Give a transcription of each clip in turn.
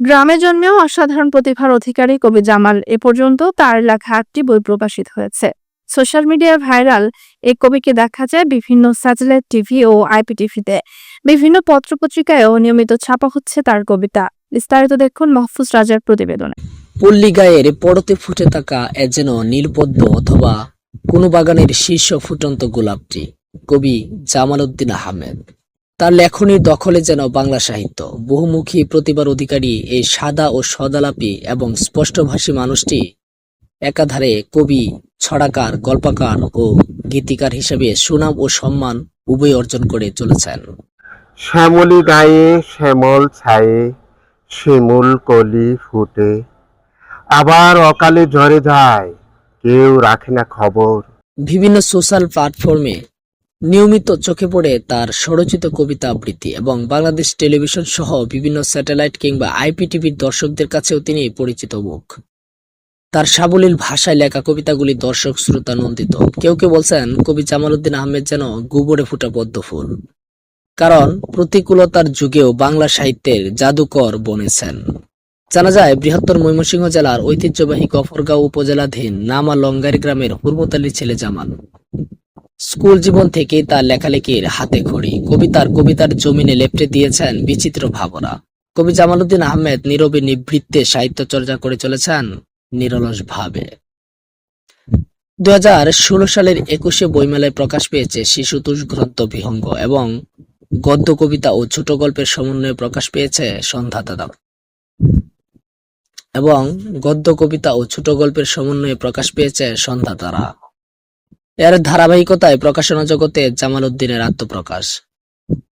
গ্রামে জন্মেও অসাধারণ প্রতিভার অধিকারী কবি জামাল এ পর্যন্ত তার লেখা 8টি বই প্রকাশিত হয়েছে। সোশ্যাল মিডিয়ায় ভাইরাল এই কবিকে দেখা যায় বিভিন্ন স্যাটেলাইট টিভি ও আইপিটিভিতে। বিভিন্ন পত্রপত্রিকায়ও নিয়মিত ছাপা হচ্ছে তার কবিতা। বিস্তারিত দেখুন মাহফুজ রাজার প্রতিবেদনে। পল্লী গায়ের পরতে ফুটে থাকা এ যেন নীলপদ্ম অথবা কোনো বাগানের শীর্ষ ফুটন্ত গোলাপটি। কবি জামাল উদ্দিন আহমেদ। তার লেখনীর দখলে যেন বাংলা সাহিত্য। বহুমুখী প্রতিভার অধিকারী এই সাদা ও সদালাপী এবং স্পষ্টভাষী মানুষটি একাধারে কবি, ছড়াকার, গল্পকার ও গীতিকার হিসেবে সুনাম ও সম্মান উভয় অর্জন করে চলেছেন। শ্যামলী গায়ে শ্যামল ছায়ে শিমুল কলি ফুটে, আবার অকালে ঝরে যায়, কেউ রাখে না খবর। বিভিন্ন সোশ্যাল প্ল্যাটফর্মে নিয়মিত চোখে পড়ে তার স্বরচিত কবিতা আবৃত্তি এবং বাংলাদেশ টেলিভিশন সহ বিভিন্ন স্যাটেলাইট কিংবা আইপিটিভির দর্শকদের কাছেও তিনি পরিচিত মুখ। তার সাবলীল ভাষায় লেখা কবিতাগুলি দর্শক শ্রোতা নন্দিত। কেউ কেউ বলছেন কবি জামাল উদ্দিন আহমেদ যেন গোবরে ফুটা পদ্ম ফুল, কারণ প্রতিকূলতার যুগেও বাংলা সাহিত্যের জাদুকর বনেছেন। জানা যায় বৃহত্তর ময়মনসিংহ জেলার ঐতিহ্যবাহী গফরগাঁও উপজেলাধীন নামা লঙ্গারি গ্রামের হুরমত আলীর ছেলে জামাল। স্কুল জীবন থেকেই তার লেখালেখির হাতে খড়ি। কবিতার জমিনে লেপ্টে দিয়েছেন বিচিত্র ভাবনা। কবি জামাল উদ্দিন আহমেদ নীরবে নিভৃতে সাহিত্য চর্চা করে চলেছেন নিরলস ভাবে। 2016 সালের 21শে বইমেলায় প্রকাশ পেয়েছে শিশুতোষ গ্রন্থ বিহঙ্গ এবং গদ্য কবিতা ও ছোট গল্পের সমন্বয়ে প্রকাশ পেয়েছে সন্ধ্যা তারা। এর ধারাবাহিকতায় প্রকাশনা জগতে জামাল উদ্দিনের আত্মপ্রকাশ।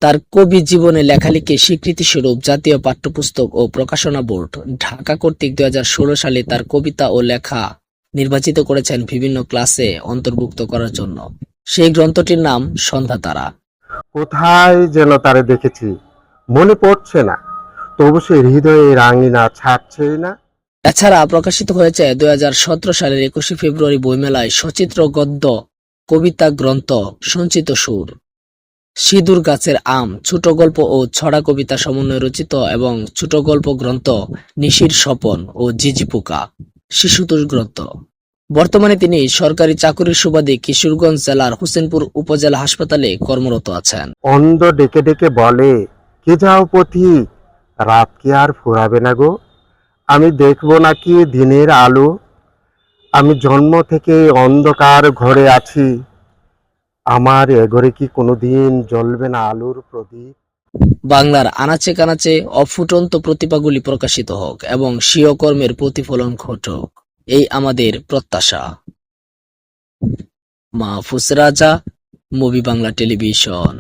তার কবি জীবনে লেখালেখি স্বীকৃতি স্বরূপ জাতীয় পাঠ্যপুস্তক ও প্রকাশনা বোর্ড, ঢাকা কর্তৃক 2016 সালে তার কবিতা ও লেখা নির্বাচিত করেছেন বিভিন্ন ক্লাসে অন্তর্ভুক্ত করার জন্য। সেই গ্রন্থটির নাম সন্ধ্যা তারা। কোথায় যেন তারে দেখেছি, মনে পড়ছে না, তবু সে হৃদয়ে রাঙিনা ছাড়ছেই না। এছাড়া প্রকাশিত হয়েছে 2017 সালের 21শে ফেব্রুয়ারি বইমেলায় সচিত্র গদ্য কবিতা গ্রন্থ সঞ্চিত সুর, সিঁদুর গাছের আম, ছোট গল্প ও ছড়া কবিতা সমন্বয়ে রচিত এবং ছোট গল্প গ্রন্থ নিশির স্বপন ও জিজি পোকা শিশুতোষ গ্রন্থ। বর্তমানে তিনি সরকারি চাকুরির সুবাদে কিশোরগঞ্জ জেলার হোসেনপুর উপজেলা হাসপাতালে কর্মরত আছেন। অন্ধ ডেকে ডেকে বলে, কে যাও পথিক, রাত কি আর ফুরাবে না গো, আমি দেখবো নাকি দিনের আলো, আমি জন্ম থেকে অন্ধকার ঘরে আছি, আমার এ ঘরে কি কোনোদিন জ্বলবে না আলোর প্রদীপ। বাংলার আনাচে কানাচে অফুটন্ত প্রতিভাগুলি প্রকাশিত হোক এবং স্বীয় কর্মের প্রতিফলন ঘটুক, এই আমাদের প্রত্যাশা। মাহফুজ রাজা, মুভি বাংলা টেলিভিশন।